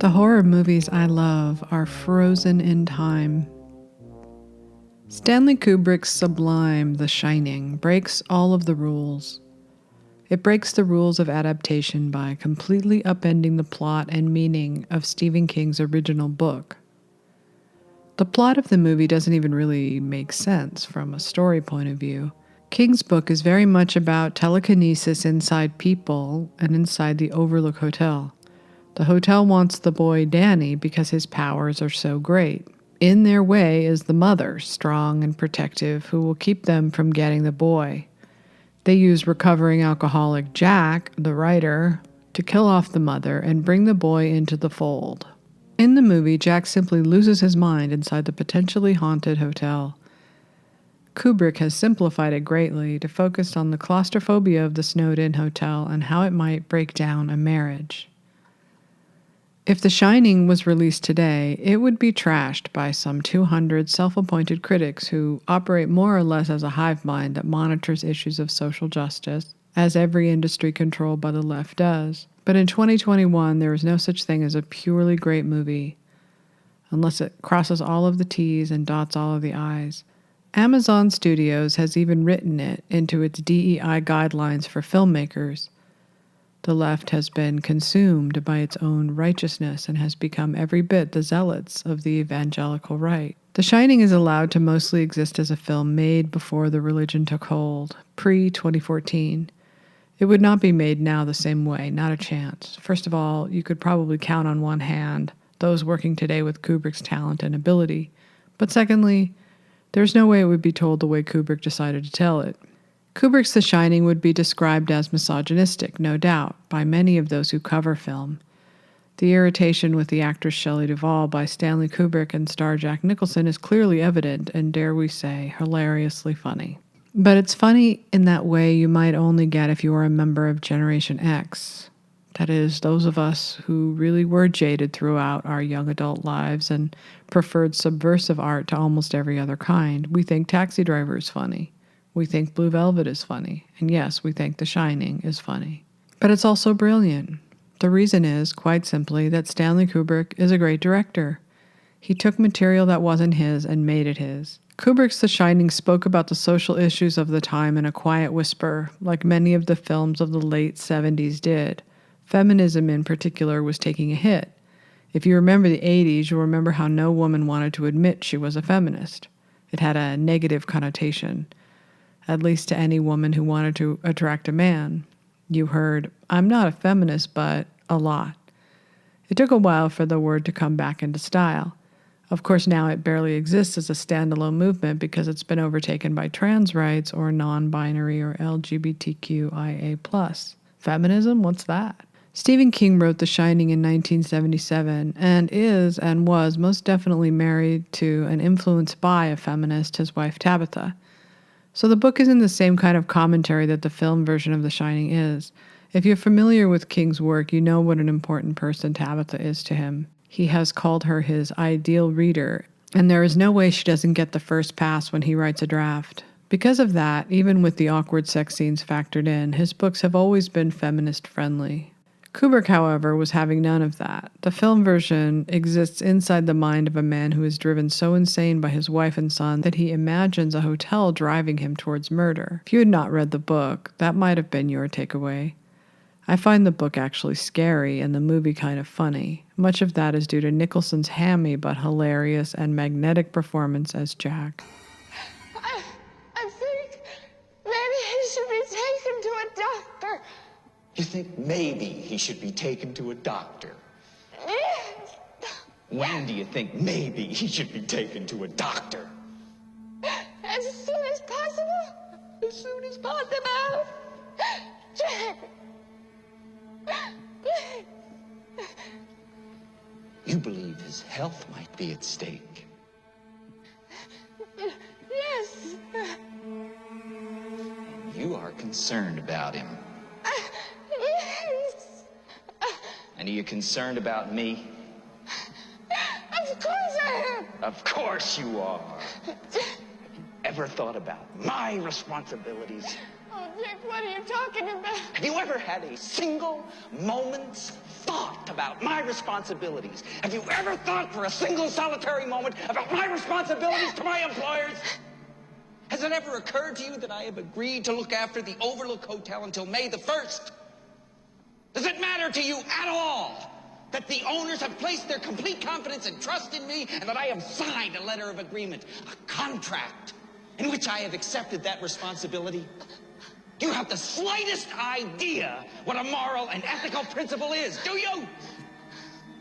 The horror movies I love are frozen in time. Stanley Kubrick's sublime The Shining breaks all of the rules. It breaks the rules of adaptation by completely upending the plot and meaning of Stephen King's original book. The plot of the movie doesn't even really make sense from a story point of view. King's book is very much about telekinesis inside people and inside the Overlook Hotel. The hotel wants the boy Danny because his powers are so great. In their way is the mother, strong and protective, who will keep them from getting the boy. They use recovering alcoholic Jack, the writer, to kill off the mother and bring the boy into the fold. In the movie, Jack simply loses his mind inside the potentially haunted hotel. Kubrick has simplified it greatly to focus on the claustrophobia of the snowed-in hotel and how it might break down a marriage. If The Shining was released today, it would be trashed by some 200 self-appointed critics who operate more or less as a hive mind that monitors issues of social justice, as every industry controlled by the left does. But in 2021, there is no such thing as a purely great movie, unless it crosses all of the T's and dots all of the I's. Amazon Studios has even written it into its DEI guidelines for filmmakers. The left has been consumed by its own righteousness and has become every bit the zealots of the evangelical right. The Shining is allowed to mostly exist as a film made before the religion took hold, pre-2014. It would not be made now the same way, not a chance. First of all, you could probably count on one hand those working today with Kubrick's talent and ability. But secondly, there's no way it would be told the way Kubrick decided to tell it. Kubrick's The Shining would be described as misogynistic, no doubt, by many of those who cover film. The irritation with the actress Shelley Duvall by Stanley Kubrick and star Jack Nicholson is clearly evident and, dare we say, hilariously funny. But it's funny in that way you might only get if you were a member of Generation X. That is, those of us who really were jaded throughout our young adult lives and preferred subversive art to almost every other kind. We think Taxi Driver is funny. We think Blue Velvet is funny. And yes, we think The Shining is funny. But it's also brilliant. The reason is, quite simply, that Stanley Kubrick is a great director. He took material that wasn't his and made it his. Kubrick's The Shining spoke about the social issues of the time in a quiet whisper, like many of the films of the late 70s did. Feminism in particular was taking a hit. If you remember the 80s, you'll remember how no woman wanted to admit she was a feminist. It had a negative connotation, at least to any woman who wanted to attract a man. You heard, "I'm not a feminist, but," a lot. It took a while for the word to come back into style. Of course, now it barely exists as a standalone movement because it's been overtaken by trans rights or non-binary or LGBTQIA+. Feminism? What's that? Stephen King wrote The Shining in 1977 and is and was most definitely married to and influenced by a feminist, his wife Tabitha. So the book isn't the same kind of commentary that the film version of The Shining is. If you're familiar with King's work, you know what an important person Tabitha is to him. He has called her his ideal reader, and there is no way she doesn't get the first pass when he writes a draft. Because of that, even with the awkward sex scenes factored in, his books have always been feminist-friendly. Kubrick, however, was having none of that. The film version exists inside the mind of a man who is driven so insane by his wife and son that he imagines a hotel driving him towards murder. If you had not read the book, that might have been your takeaway. I find the book actually scary and the movie kind of funny. Much of that is due to Nicholson's hammy but hilarious and magnetic performance as Jack. I think maybe he should be taken to a doctor. You think maybe he should be taken to a doctor? When do you think maybe he should be taken to a doctor? As soon as possible. As soon as possible. Jack. You believe his health might be at stake? Yes. You are concerned about him. Yes. And are you concerned about me? Of course I am. Of course you are. Have you ever thought about my responsibilities? Oh, Dick, what are you talking about? Have you ever had a single moment's thought thought about my responsibilities? Have you ever thought for a single solitary moment about my responsibilities to my employers? Has it ever occurred to you that I have agreed to look after the Overlook Hotel until May the 1st? Does it matter to you at all that the owners have placed their complete confidence and trust in me, and that I have signed a letter of agreement, a contract, in which I have accepted that responsibility? Do you have the slightest idea what a moral and ethical principle is? Do you?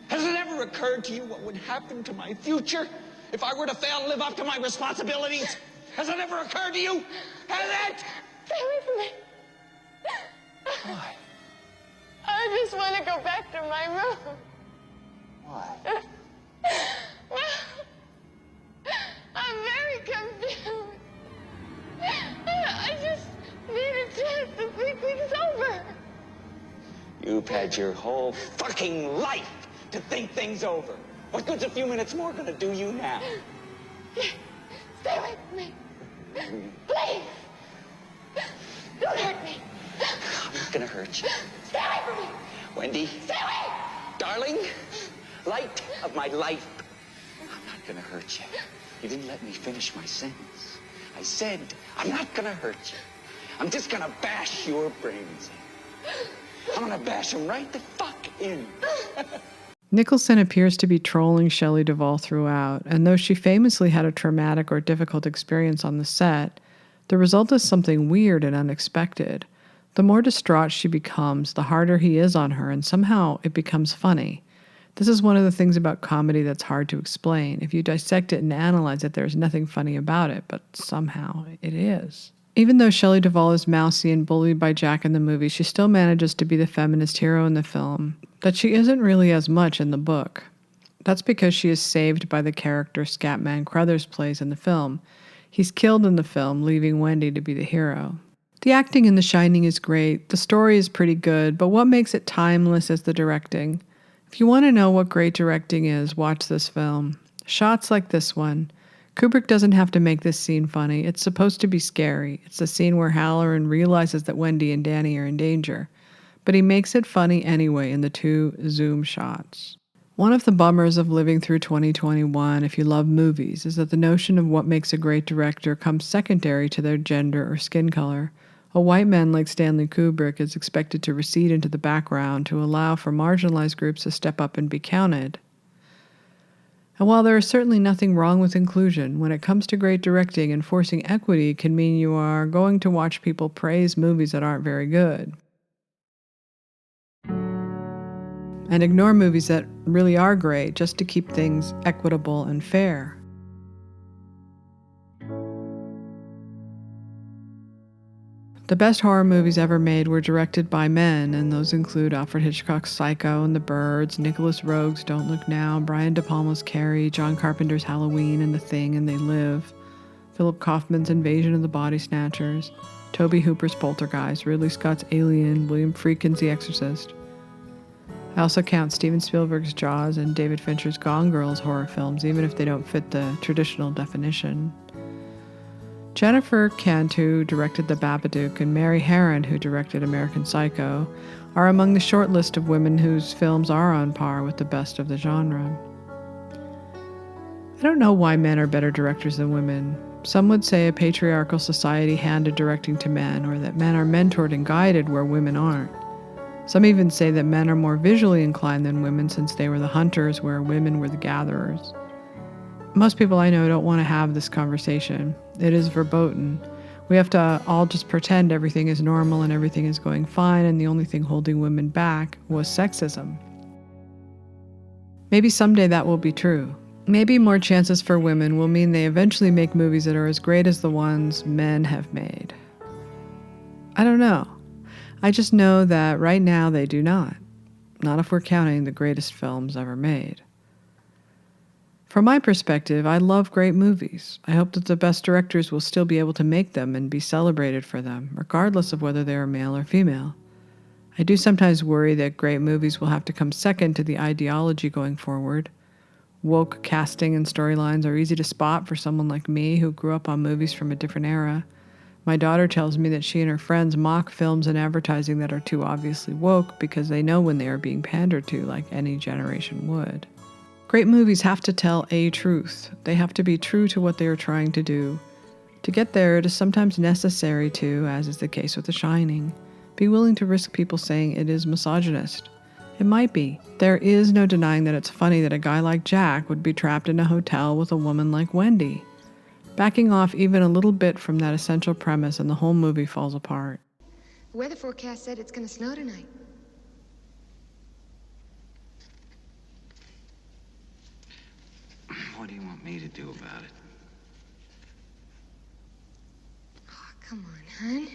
Has it ever occurred to you what would happen to my future if I were to fail to live up to my responsibilities? Has it ever occurred to you? Has it? Stay away from me. Why? I just want to go back to my room. Why? Well, I'm very confused. I just need a chance to think things over. You've had your whole fucking life to think things over. What good's a few minutes more gonna do you now? Stay away from me. Please. Don't hurt me. I'm not gonna hurt you. Stay away from me. Wendy, Stay away. darling, light of my life. I'm not gonna hurt you. You didn't let me finish my sentence. I said, I'm not gonna hurt you. I'm just gonna bash your brains in. I'm gonna bash them right the fuck in. Nicholson appears to be trolling Shelley Duvall throughout, and though she famously had a traumatic or difficult experience on the set, the result is something weird and unexpected. The more distraught she becomes, the harder he is on her, and somehow it becomes funny. This is one of the things about comedy that's hard to explain. If you dissect it and analyze it, there's nothing funny about it, but somehow it is. Even though Shelley Duvall is mousy and bullied by Jack in the movie, she still manages to be the feminist hero in the film, that she isn't really as much in the book. That's because she is saved by the character Scatman Crothers plays in the film. He's killed in the film, leaving Wendy to be the hero. The acting in The Shining is great, the story is pretty good, but what makes it timeless is the directing. If you want to know what great directing is, watch this film. Shots like this one. Kubrick doesn't have to make this scene funny. It's supposed to be scary. It's the scene where Halloran realizes that Wendy and Danny are in danger. But he makes it funny anyway in the 2 zoom shots. One of the bummers of living through 2021, if you love movies, is that the notion of what makes a great director comes secondary to their gender or skin color. A white man like Stanley Kubrick is expected to recede into the background to allow for marginalized groups to step up and be counted. And while there is certainly nothing wrong with inclusion, when it comes to great directing, enforcing equity can mean you are going to watch people praise movies that aren't very good, and ignore movies that really are great just to keep things equitable and fair. The best horror movies ever made were directed by men, and those include Alfred Hitchcock's Psycho and The Birds, Nicholas Roeg's Don't Look Now, Brian De Palma's Carrie, John Carpenter's Halloween and The Thing and They Live, Philip Kaufman's Invasion of the Body Snatchers, Tobe Hooper's Poltergeist, Ridley Scott's Alien, William Friedkin's The Exorcist. I also count Steven Spielberg's Jaws and David Fincher's Gone Girl as horror films, even if they don't fit the traditional definition. Jennifer Kent, who directed The Babadook, and Mary Harron, who directed American Psycho, are among the short list of women whose films are on par with the best of the genre. I don't know why men are better directors than women. Some would say a patriarchal society handed directing to men, or that men are mentored and guided where women aren't. Some even say that men are more visually inclined than women since they were the hunters where women were the gatherers. Most people I know don't want to have this conversation. It is verboten. We have to all just pretend everything is normal and everything is going fine, and the only thing holding women back was sexism. Maybe someday that will be true. Maybe more chances for women will mean they eventually make movies that are as great as the ones men have made. I don't know. I just know that right now they do not. Not if we're counting the greatest films ever made. From my perspective, I love great movies. I hope that the best directors will still be able to make them and be celebrated for them, regardless of whether they are male or female. I do sometimes worry that great movies will have to come second to the ideology going forward. Woke casting and storylines are easy to spot for someone like me who grew up on movies from a different era. My daughter tells me that she and her friends mock films and advertising that are too obviously woke because they know when they are being pandered to, like any generation would. Great movies have to tell a truth. They have to be true to what they are trying to do. To get there, it is sometimes necessary to, as is the case with The Shining, be willing to risk people saying it is misogynist. It might be. There is no denying that it's funny that a guy like Jack would be trapped in a hotel with a woman like Wendy. Backing off even a little bit from that essential premise and the whole movie falls apart. The weather forecast said it's going to snow tonight. What do you want me to do about it? Oh, come on, hon.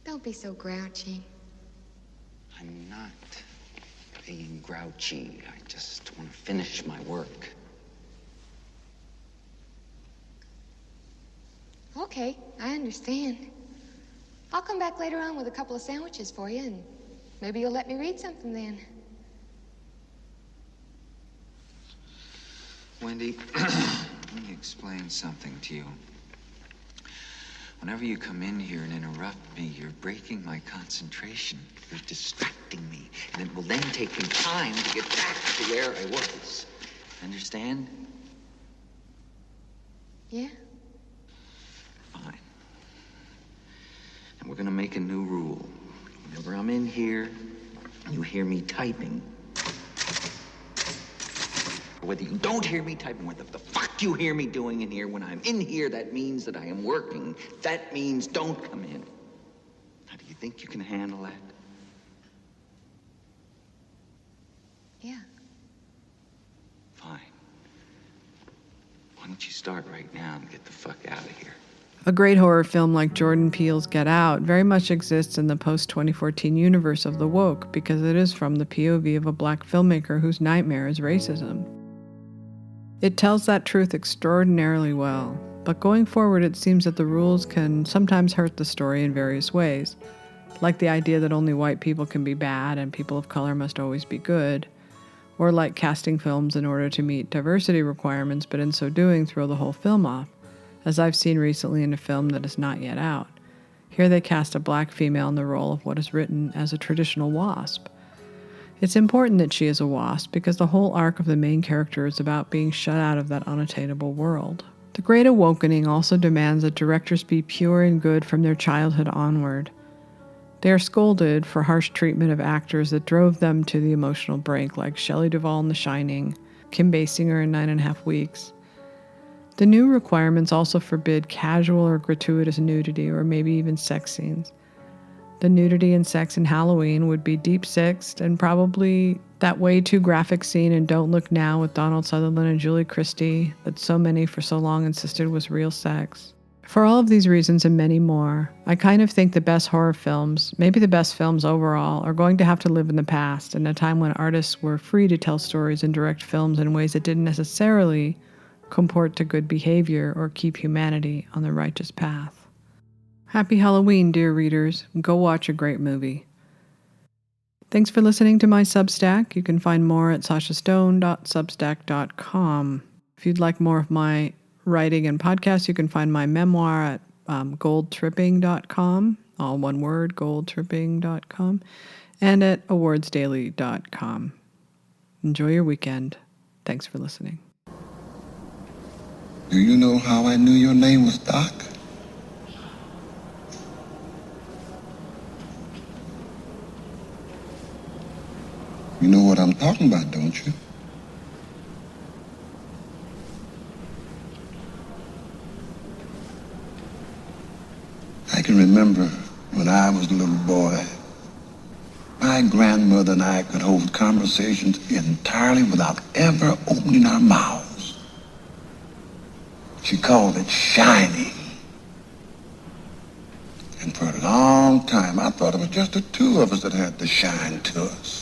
Don't be so grouchy. I'm not being grouchy. I just want to finish my work. Okay, I understand. I'll come back later on with a couple of sandwiches for you, and maybe you'll let me read something then. Wendy, let me explain something to you. Whenever you come in here and interrupt me, you're breaking my concentration. You're distracting me. And it will then take me time to get back to where I was. Understand? Yeah? Fine. And we're gonna make a new rule. Whenever I'm in here, you hear me typing. Whether you don't hear me typing, what the fuck you hear me doing in here, when I'm in here, that means that I am working. That means don't come in. Now, do you think you can handle that? Yeah. Fine. Why don't you start right now and get the fuck out of here? A great horror film like Jordan Peele's Get Out very much exists in the post-2014 universe of the woke because it is from the POV of a black filmmaker whose nightmare is racism. It tells that truth extraordinarily well, but going forward it seems that the rules can sometimes hurt the story in various ways, like the idea that only white people can be bad and people of color must always be good, or like casting films in order to meet diversity requirements but in so doing throw the whole film off, as I've seen recently in a film that is not yet out. Here they cast a black female in the role of what is written as a traditional wasp. It's important that she is a wasp because the whole arc of the main character is about being shut out of that unattainable world. The Great Awakening also demands that directors be pure and good from their childhood onward. They are scolded for harsh treatment of actors that drove them to the emotional brink, like Shelley Duvall in The Shining, Kim Basinger in 9.5 Weeks. The new requirements also forbid casual or gratuitous nudity or maybe even sex scenes. The nudity and sex in Halloween would be deep-sixed and probably that way too graphic scene in Don't Look Now with Donald Sutherland and Julie Christie that so many for so long insisted was real sex. For all of these reasons and many more, I kind of think the best horror films, maybe the best films overall, are going to have to live in the past, in a time when artists were free to tell stories and direct films in ways that didn't necessarily comport to good behavior or keep humanity on the righteous path. Happy Halloween, dear readers. Go watch a great movie. Thanks for listening to my Substack. You can find more at sashastone.substack.com. If you'd like more of my writing and podcasts, you can find my memoir at goldtripping.com, all one word, goldtripping.com, and at awardsdaily.com. Enjoy your weekend. Thanks for listening. Do you know how I knew your name was Doc? You know what I'm talking about, don't you? I can remember when I was a little boy, my grandmother and I could hold conversations entirely without ever opening our mouths. She called it shining. And for a long time, I thought it was just the two of us that had the shine to us.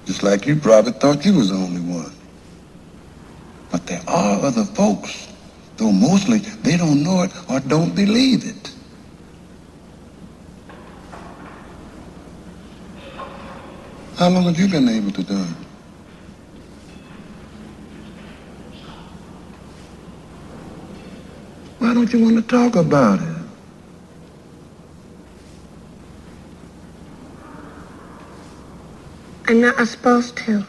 Just like you probably thought you was the only one. But there are other folks, though mostly they don't know it or don't believe it. How long have you been able to do it? Well, don't you want to talk about it? I'm not supposed to.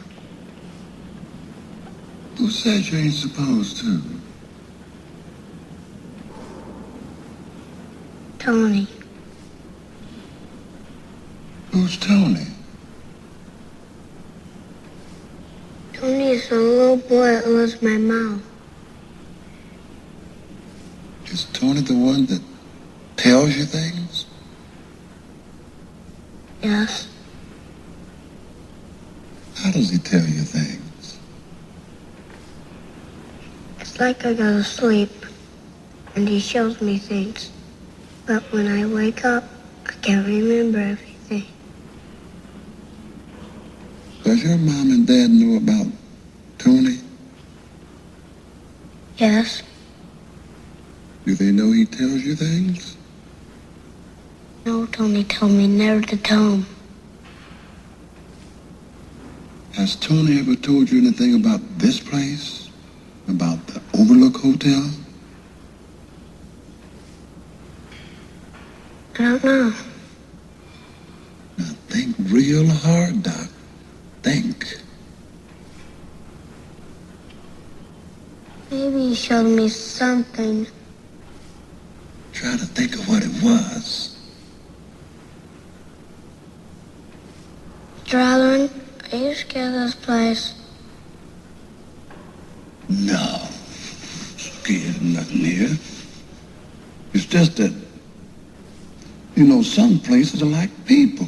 Who says you ain't supposed to? Tony. Who's Tony? Tony is a little boy that lives in my mouth. Is Tony the one that tells you things? Yes. How does he tell you things? It's like I go to sleep and he shows me things. But when I wake up, I can't remember everything. Does your mom and dad know about Tony? Yes. Do they know he tells you things? No, Tony told me never to tell him. Has Tony ever told you anything about this place? About the Overlook Hotel? I don't know. Now think real hard, Doc. Think. Maybe he showed me something. Try to think of what it was. Drylin, are you scared of this place? No. Scared of nothing here. It's just that, you know, some places are like people.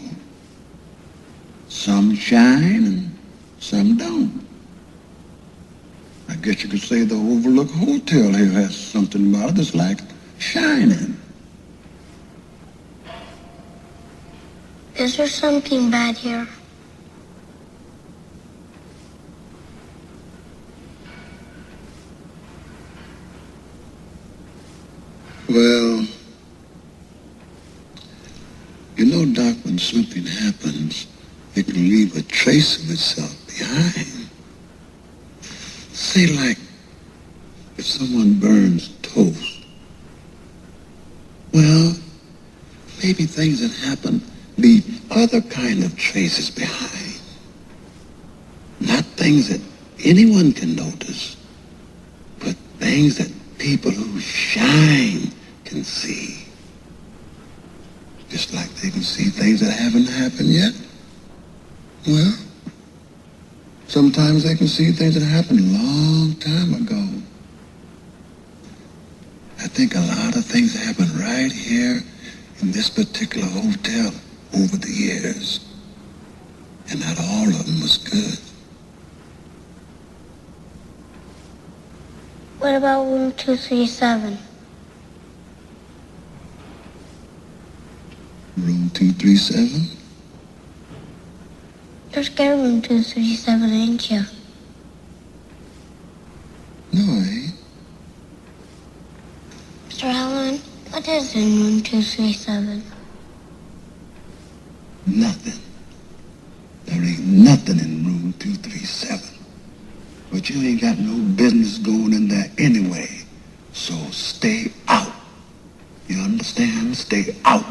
Some shine and some don't. I guess you could say the Overlook Hotel here has something about it that's like shining. Is there something bad here? Well, you know, Doc, when something happens, it can leave a trace of itself behind. Say, like, if someone burns toast. Well, maybe things that happen leave other kind of traces behind. Not things that anyone can notice, but things that people who shine can see. Just like they can see things that haven't happened yet. Well, sometimes they can see things that happened a long time ago. I think a lot of things happened right here in this particular hotel over the years. And not all of them was good. What about room 237? Room 237? You're scared of room 237, ain't you? No, I ain't. Mr. Allen, what is in room 237? Nothing. There ain't nothing in room 237. But you ain't got no business going in there anyway. So stay out. You understand? Stay out.